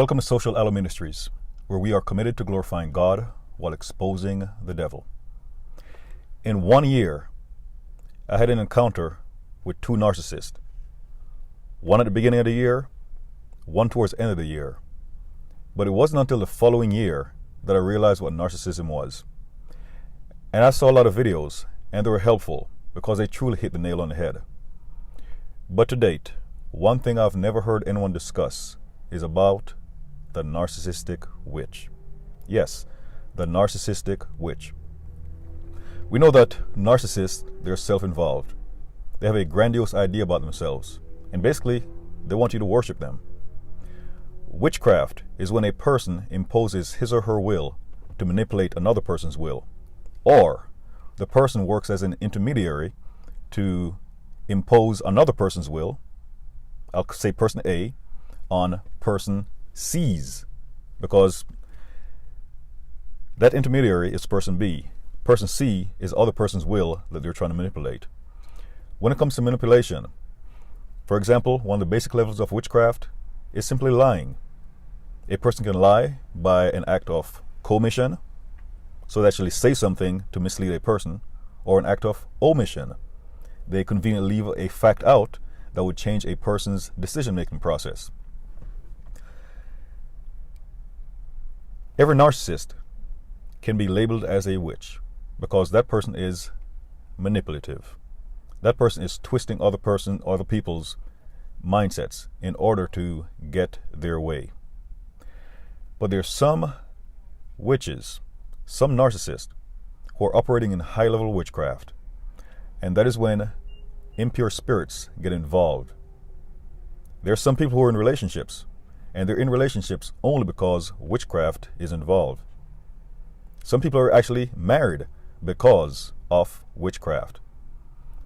Welcome to Social Aloe Ministries, where we are committed to glorifying God while exposing the devil. In 1 year, I had an encounter with two narcissists. One at the beginning of the year, one towards the end of the year. But it wasn't until the following year that I realized what narcissism was. And I saw a lot of videos, and they were helpful because they truly hit the nail on the head. But to date, one thing I've never heard anyone discuss is about the narcissistic witch. Yes, the narcissistic witch. We know that narcissists, they're self-involved. They have a grandiose idea about themselves, and basically, they want you to worship them. Witchcraft is when a person imposes his or her will to manipulate another person's will, or the person works as an intermediary to impose another person's will, I'll say person A, on person C's, because that intermediary is person B. Person C is other person's will that they're trying to manipulate. When it comes to manipulation, for example, one of the basic levels of witchcraft is simply lying. A person can lie by an act of commission, so they actually say something to mislead a person, or an act of omission. They conveniently leave a fact out that would change a person's decision-making process. Every narcissist can be labeled as a witch because that person is manipulative. That person is twisting other people's mindsets in order to get their way. But there's some witches, some narcissists, who are operating in high-level witchcraft, and that is when impure spirits get involved. There are some people who are in relationships, and they're in relationships only because witchcraft is involved. Some people are actually married because of witchcraft.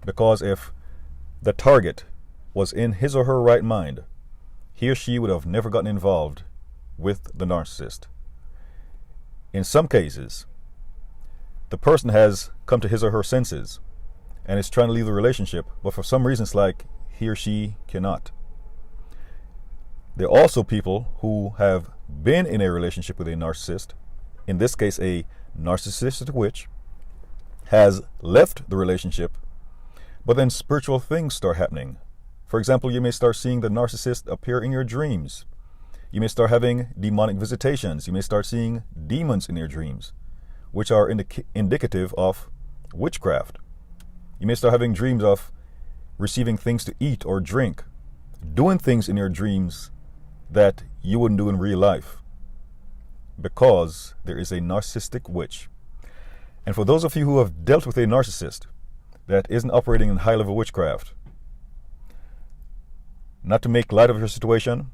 Because if the target was in his or her right mind, he or she would have never gotten involved with the narcissist. In some cases, the person has come to his or her senses and is trying to leave the relationship, but for some reason it's like he or she cannot. There are also people who have been in a relationship with a narcissist, in this case a narcissistic witch, has left the relationship, but then spiritual things start happening. For example, you may start seeing the narcissist appear in your dreams. You may start having demonic visitations. You may start seeing demons in your dreams, which are indicative of witchcraft. You may start having dreams of receiving things to eat or drink, doing things in your dreams that you wouldn't do in real life, because there is a narcissistic witch. And for those of you who have dealt with a narcissist that isn't operating in high-level witchcraft, not to make light of your situation,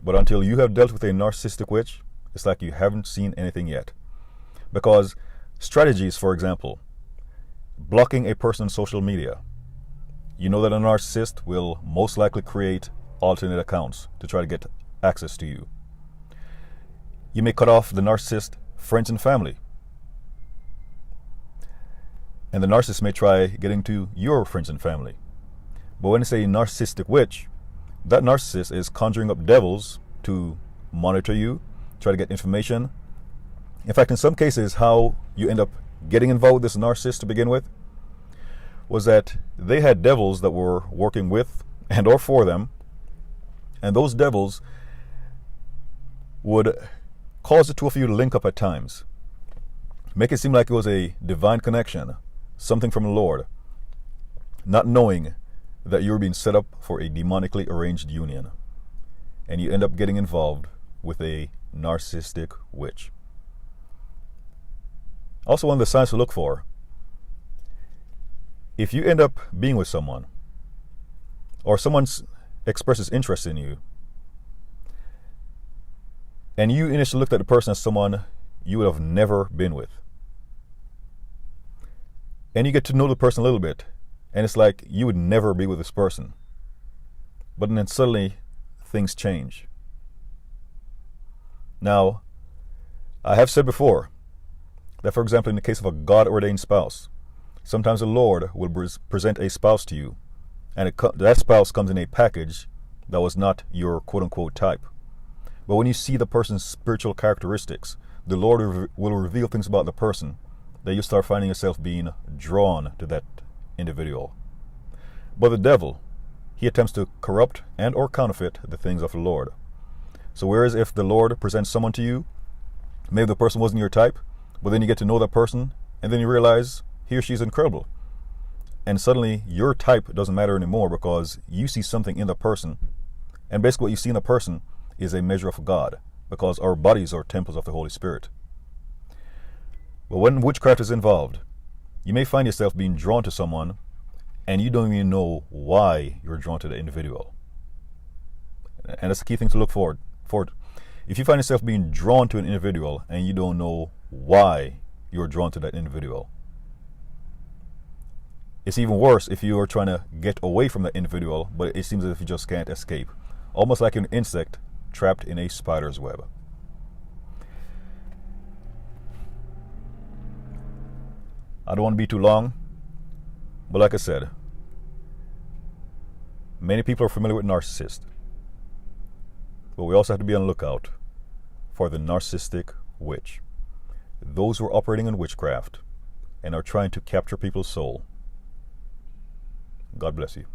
but until you have dealt with a narcissistic witch, it's like you haven't seen anything yet. Because strategies, for example, blocking a person on social media. You know that a narcissist will most likely create alternate accounts to try to get access to you. You may cut off the narcissist friends and family. And the narcissist may try getting to your friends and family. But when it's a narcissistic witch, that narcissist is conjuring up devils to monitor you, try to get information. In fact, in some cases, how you end up getting involved with this narcissist to begin with was that they had devils that were working with and or for them, and those devils would cause the two of you to link up at times, make it seem like it was a divine connection, something from the Lord, not knowing that you were being set up for a demonically arranged union, and you end up getting involved with a narcissistic witch. Also, one of the signs to look for: if you end up being with someone, or someone expresses interest in you, and you initially looked at the person as someone you would have never been with, and you get to know the person a little bit, and it's like you would never be with this person, but then suddenly things change. Now, I have said before that, for example, in the case of a God-ordained spouse, sometimes the Lord will present a spouse to you, and that spouse comes in a package that was not your quote-unquote type. But when you see the person's spiritual characteristics, the Lord will reveal things about the person that you start finding yourself being drawn to that individual. But the devil, he attempts to corrupt and or counterfeit the things of the Lord. So whereas if the Lord presents someone to you, maybe the person wasn't your type, but then you get to know that person, and then you realize he or she's incredible. And suddenly your type doesn't matter anymore because you see something in the person. And basically what you see in the person is a measure of God, because our bodies are temples of the Holy Spirit. But when witchcraft is involved, you may find yourself being drawn to someone and you don't even know why you're drawn to the individual. And that's the key thing to look forward. If you find yourself being drawn to an individual and you don't know why you're drawn to that individual, it's even worse if you are trying to get away from that individual, but it seems as if you just can't escape. Almost like an insect trapped in a spider's web. I don't want to be too long, but like I said, many people are familiar with narcissist. But we also have to be on the lookout for the narcissistic witch. Those who are operating in witchcraft and are trying to capture people's soul. God bless you.